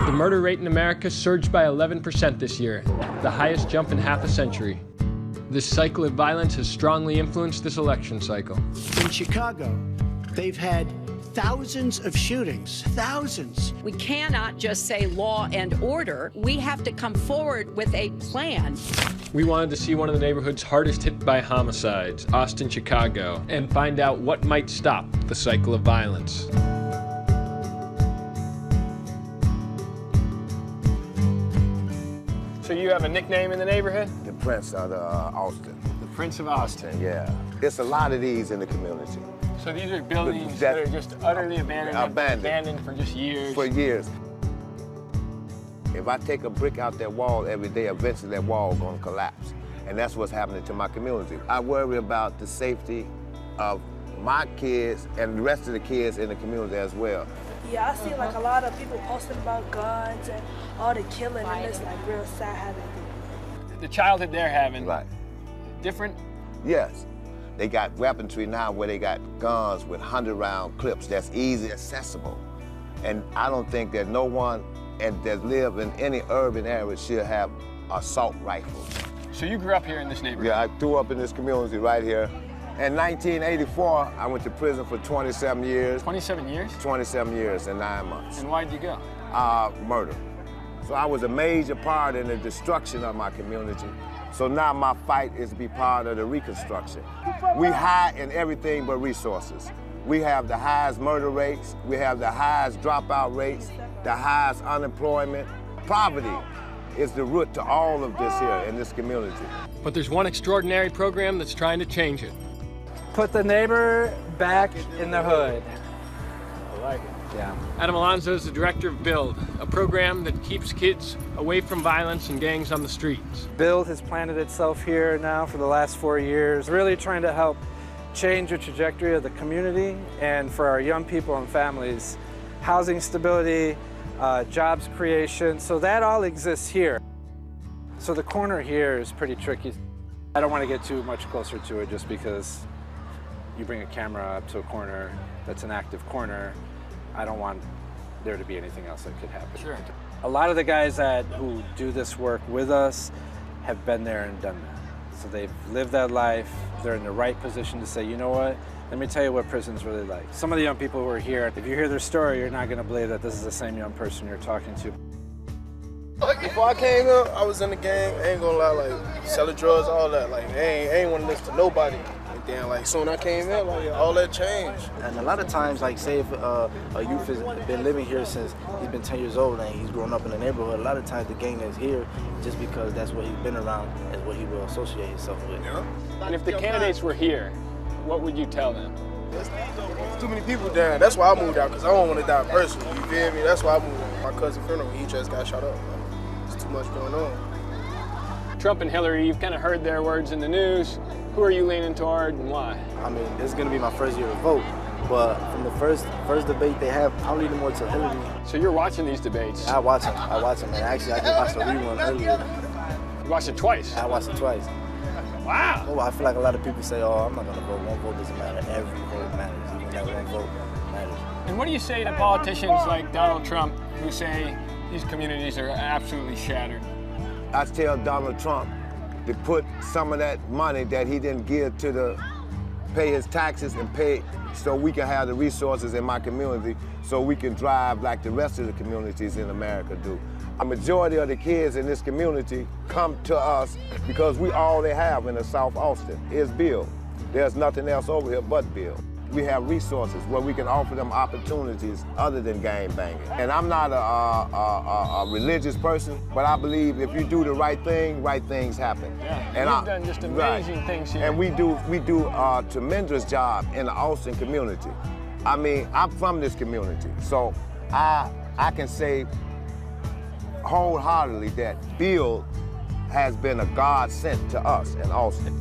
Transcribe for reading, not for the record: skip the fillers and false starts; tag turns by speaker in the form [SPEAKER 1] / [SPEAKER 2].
[SPEAKER 1] The murder rate in America surged by 11% this year, the highest jump in half a century. This cycle of violence has strongly influenced this election cycle.
[SPEAKER 2] In Chicago, they've had thousands of shootings, thousands.
[SPEAKER 3] We cannot just say law and order. We have to come forward with a plan.
[SPEAKER 1] We wanted to see one of the neighborhoods hardest hit by homicides, Austin, Chicago, and find out what might stop the cycle of violence. So you have a nickname in the neighborhood?
[SPEAKER 4] The Prince of Austin.
[SPEAKER 1] The Prince of Austin.
[SPEAKER 4] Yeah. It's a lot of these in the community.
[SPEAKER 1] So these are buildings that are just utterly abandoned for just years.
[SPEAKER 4] For years. If I take a brick out that wall every day, eventually that wall is going to collapse. And that's what's happening to my community. I worry about the safety of my kids and the rest of the kids in the community as well.
[SPEAKER 5] Yeah, I see like a lot of people posting about guns and all the killing, and it's like real sad how they do.
[SPEAKER 1] The childhood they're having,
[SPEAKER 4] Right.
[SPEAKER 1] different?
[SPEAKER 4] Yes. They got weaponry now where they got guns with 100-round clips that's easy accessible. And I don't think that no one that live in any urban area should have assault rifles.
[SPEAKER 1] So you grew up here in this neighborhood?
[SPEAKER 4] Yeah, I grew up in this community right here. In 1984, I went to prison for 27 years.
[SPEAKER 1] 27 years?
[SPEAKER 4] 27 years and 9 months.
[SPEAKER 1] And why'd you go?
[SPEAKER 4] Murder. So I was a major part in the destruction of my community. So now my fight is to be part of the reconstruction. We high in everything but resources. We have the highest murder rates, we have the highest dropout rates, the highest unemployment. Poverty is the root to all of this here in this community.
[SPEAKER 1] But there's one extraordinary program that's trying to change it.
[SPEAKER 6] Put the neighbor back in the hood.
[SPEAKER 1] I like it.
[SPEAKER 6] Yeah.
[SPEAKER 1] Adam Alonso is the director of BUILD, a program that keeps kids away from violence and gangs on the streets.
[SPEAKER 6] BUILD has planted itself here now for the last 4 years, really trying to help change the trajectory of the community and for our young people and families, housing stability, jobs creation, so that all exists here. So the corner here is pretty tricky. I don't want to get too much closer to it just because you bring a camera up to a corner that's an active corner. I don't want there to be anything else that could happen.
[SPEAKER 1] Sure.
[SPEAKER 6] A lot of the guys who do this work with us have been there and done that. So they've lived that life. They're in the right position to say, you know what? Let me tell you what prison's really like. Some of the young people who are here, if you hear their story, you're not going to believe that this is the same young person you're talking to.
[SPEAKER 7] Before I came here, I was in the gang, I ain't gonna lie, like, selling drugs, all that. Like, I ain't want to listen to nobody. And then, like, soon I came here, like, all that changed.
[SPEAKER 8] And a lot of times, like, say if a youth has been living here since he's been 10 years old and he's grown up in the neighborhood, a lot of times the gang is here just because that's what he's been around and what he will associate himself with.
[SPEAKER 7] Yeah.
[SPEAKER 1] And if the candidates were here, what would you tell them?
[SPEAKER 7] There's too many people down. That's why I moved out, because I don't want to die personally, you feel me? That's why I moved out. My cousin's funeral, he just got shot up. There's too much going on.
[SPEAKER 1] Trump and Hillary, you've kind of heard their words in the news. Who are you leaning toward and why?
[SPEAKER 8] I mean, this is going to be my first year to vote, but from the first debate they have, I'm leaning more to Hillary.
[SPEAKER 1] So you're watching these debates?
[SPEAKER 8] I watch them, and actually I just watched the rerun earlier.
[SPEAKER 1] You watched it twice?
[SPEAKER 8] I watched it twice.
[SPEAKER 1] Wow!
[SPEAKER 8] Well, I feel like a lot of people say, oh, I'm not going to vote. One vote doesn't matter. Every vote matters. Even that one vote matters.
[SPEAKER 1] And what do you say to politicians like Donald Trump who say these communities are absolutely shattered?
[SPEAKER 4] I tell Donald Trump to put some of that money that he didn't give to pay his taxes and pay so we can have the resources in my community so we can drive like the rest of the communities in America do. A majority of the kids in this community come to us because we all they have in the South Austin is BUILD. There's nothing else over here but BUILD. We have resources where we can offer them opportunities other than gang banging. And I'm not a religious person, but I believe if you do the right things happen.
[SPEAKER 1] Yeah,
[SPEAKER 4] and
[SPEAKER 1] you've done just amazing things here.
[SPEAKER 4] And we do a tremendous job in the Austin community. I mean, I'm from this community, so I can say wholeheartedly that BUILD has been a godsend to us in Austin.